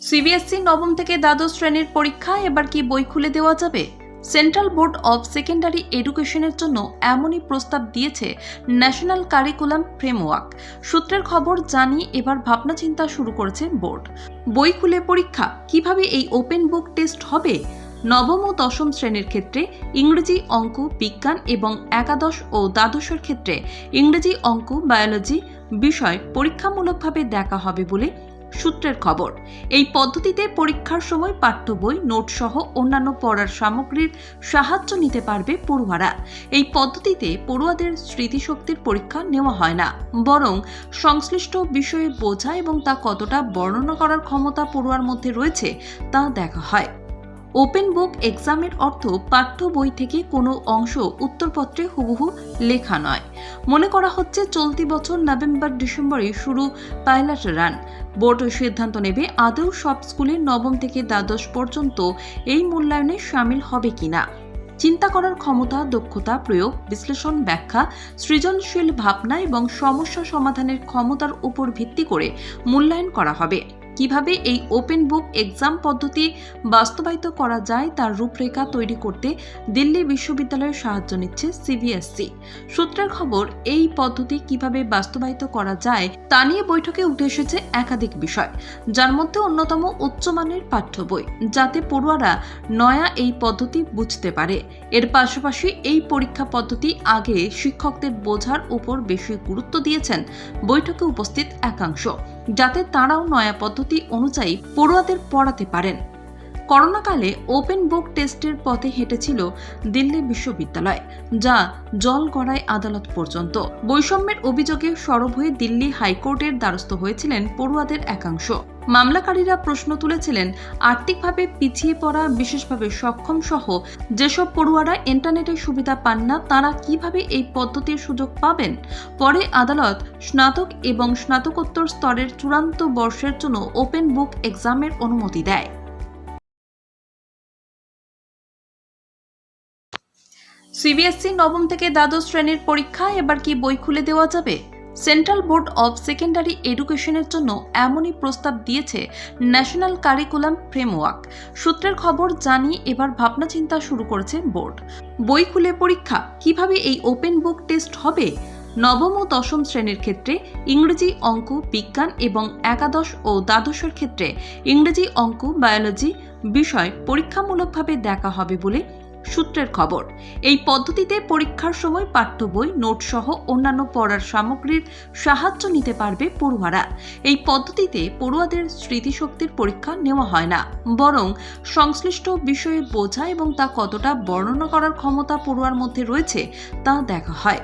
CBSE নবম থেকে দ্বাদশ শ্রেণীর পরীক্ষা এবার কি বই খুলে দেওয়া যাবে? সেন্ট্রাল বোর্ড অব সেকেন্ডারি এডুকেশনের জন্য এমনই প্রস্তাব দিয়েছে ন্যাশনাল কারিকুলাম ফ্রেমওয়ার্ক। সূত্রের খবর জানিয়ে এবার ভাবনা চিন্তা শুরু করেছে বোর্ড। বই খুলে পরীক্ষা কিভাবে এই ওপেন বুক টেস্ট হবে? নবম ও দশম শ্রেণীর ক্ষেত্রে ইংরেজি, অঙ্ক, বিজ্ঞান এবং একাদশ ও দ্বাদশের ক্ষেত্রে ইংরেজি, অঙ্ক, বায়োলজি বিষয় পরীক্ষামূলকভাবে দেখা হবে বলে সূত্রের খবর। এই পদ্ধতিতে পরীক্ষার সময় পাঠ্য বই, নোট সহ অন্যান্য পড়ার সামগ্রীর সাহায্য নিতে পারবে পড়ুয়ারা। এই পদ্ধতিতে পড়ুয়াদের স্মৃতিশক্তির পরীক্ষা নেওয়া হয় না, বরং সংশ্লিষ্ট বিষয়ে বোঝা এবং তা কতটা বর্ণনা করার ক্ষমতা পড়ুয়ার মধ্যে রয়েছে তা দেখা হয়। ওপেন বুক এক্সামের অর্থ পাঠ্য বই থেকে কোনো অংশ উত্তরপত্রে হুবহু লেখা নয়। মনে করা হচ্ছে চলতি বছর নভেম্বর-ডিসেম্বরে শুরু পাইলট রান। বোর্ড সিদ্ধান্ত নেবে আদৌ সব স্কুলে নবম থেকে দ্বাদশ পর্যন্ত এই মূল্যায়নে শামিল হবে কিনা। চিন্তা করার ক্ষমতা, দক্ষতা, প্রয়োগ, বিশ্লেষণ, ব্যাখ্যা, সৃজনশীল ভাবনা এবং সমস্যা সমাধানের ক্ষমতার উপর ভিত্তি করে মূল্যায়ন করা হবে। কিভাবে এই ওপেন বুক এক্সাম পদ্ধতি বাস্তবায়িত করা যায় তার রূপরেখা তৈরি করতে দিল্লি বিশ্ববিদ্যালয়ের সাহায্য নিচ্ছে সিবিএসসি। সূত্রের খবর, এই পদ্ধতি কিভাবে বাস্তবায়িত করা যায় তা নিয়ে বৈঠকে উঠে এসেছে একাধিক বিষয়, যার মধ্যে অন্যতম উচ্চমানের পাঠ্য বই, যাতে পড়ুয়ারা নয়া এই পদ্ধতি বুঝতে পারে। এর পাশাপাশি এই পরীক্ষা পদ্ধতি আগে শিক্ষকদের বোঝার উপর বেশি গুরুত্ব দিয়েছেন বৈঠকে উপস্থিত একাংশ, যাতে তাঁরাও নয়া পদ্ধতি অনুযায়ী পড়ুয়াদের পড়াতে পারেন। করোনাকালে ওপেন বুক টেস্টের পথে হেঁটেছিল দিল্লি বিশ্ববিদ্যালয়, যা জল গড়ায় আদালত পর্যন্ত। বৈষম্যের অভিযোগে সরব হয়ে দিল্লি হাইকোর্টের দ্বারস্থ হয়েছিলেন পড়ুয়াদের একাংশ। মামলাকারীরা প্রশ্ন তুলেছিলেন, আর্থিকভাবে পিছিয়ে পড়া, বিশেষভাবে সক্ষম সহ যেসব পড়ুয়ারা ইন্টারনেটের সুবিধা পান না, তারা কিভাবে এই পদ্ধতির সুযোগ পাবেন। পরে আদালত স্নাতক এবং স্নাতকোত্তর স্তরের চূড়ান্ত বর্ষের জন্য ওপেন বুক এক্সামের অনুমতি দেয়। সিবিএসসি নবম থেকে দ্বাদশ শ্রেণীর পরীক্ষা এবার কি বই খুলে দেওয়া যাবে? সেন্ট্রাল বোর্ড অব সেকেন্ডারি এডুকেশনের জন্য এমনই প্রস্তাব দিয়েছে ন্যাশনাল কারিকুলাম ফ্রেমওয়ার্ক। সূত্রের খবর জানিয়ে এবার ভাবনা চিন্তা শুরু করেছে বোর্ড। বই খুলে পরীক্ষা কিভাবে এই ওপেন বুক টেস্ট হবে? নবম ও দশম শ্রেণীর ক্ষেত্রে ইংরেজি, অঙ্ক, বিজ্ঞান এবং একাদশ ও দ্বাদশের ক্ষেত্রে ইংরেজি, অঙ্ক, বায়োলজি বিষয় পরীক্ষামূলকভাবে দেখা হবে বলে সূত্রের খবর। এই পদ্ধতিতে পরীক্ষার সময় পাঠ্য বই, নোট সহ অন্যান্য পড়ার সামগ্রীর সাহায্য নিতে পারবে পড়ুয়ারা। এই পদ্ধতিতে পড়ুয়াদের স্মৃতিশক্তির পরীক্ষা নেওয়া হয় না, বরং সংশ্লিষ্ট বিষয়ে বোঝা এবং তা কতটা বর্ণনা করার ক্ষমতা পড়ুয়ার মধ্যে রয়েছে তা দেখা হয়।